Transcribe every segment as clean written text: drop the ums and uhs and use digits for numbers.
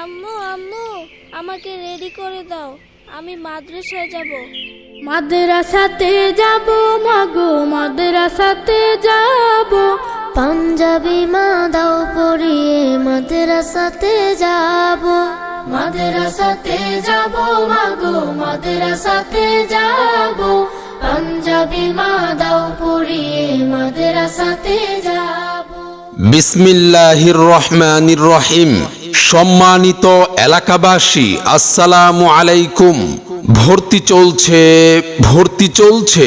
আম্মু আম্মু আমাকে রেডি করে দাও, আমি মাদ্রাসায় যাব। মাদ্রাসাতে যাব মাগো, মাদ্রাসাতে যাব। পাঞ্জাবি মা দাও পরিয়ে মাদ্রাসাতে যাব। মাদ্রাসাতে যাব মাগো, মাদ্রাসাতে যাব। পাঞ্জাবি মা দাও পরিয়ে মাদ্রাসাতে যাব। বিসমিল্লাহির রহমানির রহিম। সম্মানিত এলাকাবাসী, আসসালামু আলাইকুম। ভর্তি চলছে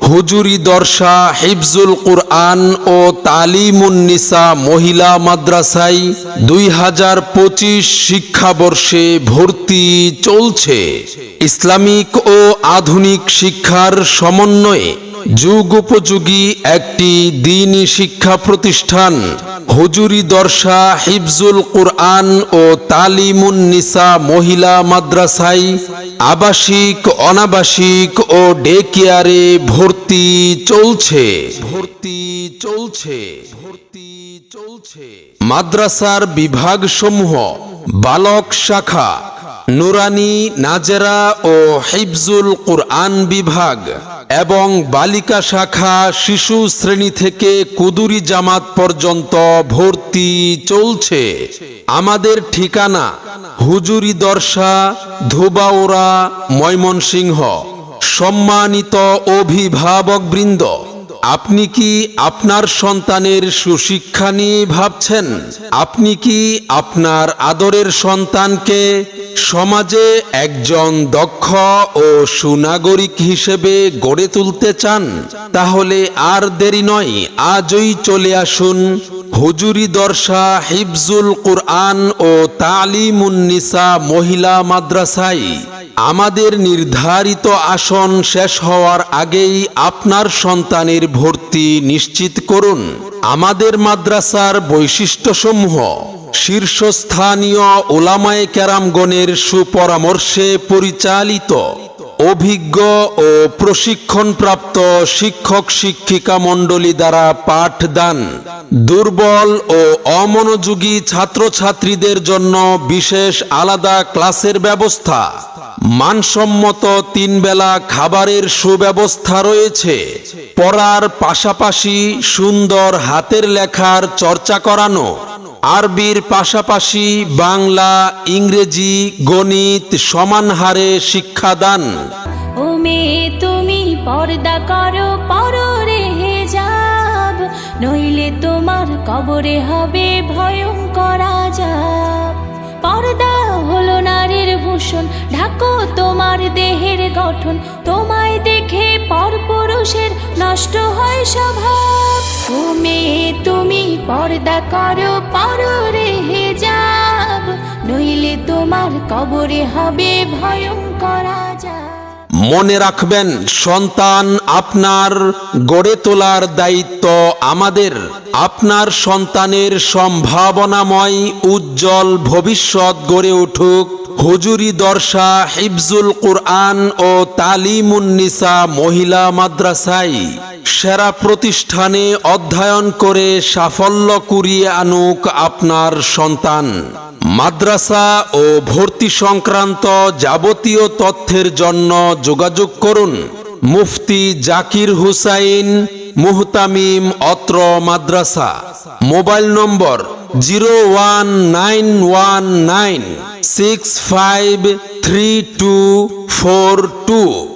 হুজুরি দর্শা হিফজুল কুরআন ও তালিমুন নিসা মহিলা মাদ্রাসায় 2025 শিক্ষাবর্ষে ভর্তি চলছে। ইসলামিক ও আধুনিক শিক্ষার সমন্বয়ে যুগোপযোগী একটি দ্বীনি শিক্ষা প্রতিষ্ঠান হুজুরি দর্শা হিফজুল কুরআন ও তালিমুন নিসা মহিলা মাদ্রাসায় আবাসিক, অনাবাসিক ও ডে কেয়ারে ভর্তি চলছে। মাদ্রাসার বিভাগসমূহ: বালক শাখা, নুরানি, নাজেরা ও হিফজুল কুরআন বিভাগ এবং বালিকা শাখা শিশু শ্রেণী থেকে কুদুরি জামাত পর্যন্ত ভর্তি চলছে। আমাদের ঠিকানা হুজুরি দর্শা, ধোবাউড়া, ময়মনসিংহ। সম্মানিত অভিভাবকবৃন্দ, আপনি কি আপনার সন্তানের সুশিক্ষা নিয়ে ভাবছেন? আপনি কি আপনার আদরের সন্তানকে সমাজে একজন দক্ষ ও সুনাগরিক হিসেবে গড়ে তুলতে চান? তাহলে আর দেরি নয়, আজই চলে আসুন হুজুরি দর্শা হিফজুল কুরআন ও তালিমুন নিসা মহিলা মাদ্রাসায়। আমাদের নির্ধারিত আসন শেষ হওয়ার আগেই আপনার সন্তানের ভর্তি নিশ্চিত করুন। আমাদের মাদ্রাসার বৈশিষ্ট্যসমূহ: শীর্ষস্থানীয় উলামায়ে কেরামগণের সুপরামর্শে পরিচালিত, অভিজ্ঞ ও প্রশিক্ষণপ্রাপ্ত শিক্ষক শিক্ষিকা মণ্ডলী দ্বারা পাঠদান, দুর্বল ও অমনোযোগী ছাত্রছাত্রীদের জন্য বিশেষ আলাদা ক্লাসের ব্যবস্থা, মানসম্মত 3 বেলা খাবারের সুব্যবস্থা রয়েছে। পড়ার পাশাপাশি সুন্দর হাতের লেখার চর্চা করানো, আরবির পাশাপাশি বাংলা, ইংরেজি, গণিত সমান হারে শিক্ষাদান। ও মেয়ে তুমি পর্দা করো, পররে হিজাব, নইলে তোমার কবরে হবে ভয়ঙ্কর আযাব। পর্দা হলো নারীর ভূষণ, ঢাকো তোমার দেহের গঠন, তোমায় দেখে পরপুরুষের নষ্ট হয় স্বভাব। ও মেয়ে তুমি পর্দা করো, পররে হিজাব, নইলে তোমার কবরে হবে ভয়ঙ্কর আযাব। মনে রাখবেন, সন্তান আপনার, গড়ে তোলার দায়িত্ব আমাদের। আপনার সন্তানের সম্ভাবনাময় উজ্জ্বল ভবিষ্যৎ গড়ে উঠুক হুজুরি দর্শা হিফজুল কুরআন ও তালিমুন নিসা মহিলা মাদ্রাসায়। সেরা প্রতিষ্ঠানে অধ্যয়ন করে সাফল্য কুড়িয়ে আনুক আপনার সন্তান। মাদ্রাসা ও ভর্তি সংক্রান্ত যাবতীয় তথ্যের জন্য যোগাযোগ করুন মুফতি জাকির হুসাইন, মুহতামিম, অত্র মাদ্রাসা। মোবাইল নম্বর 01919653242।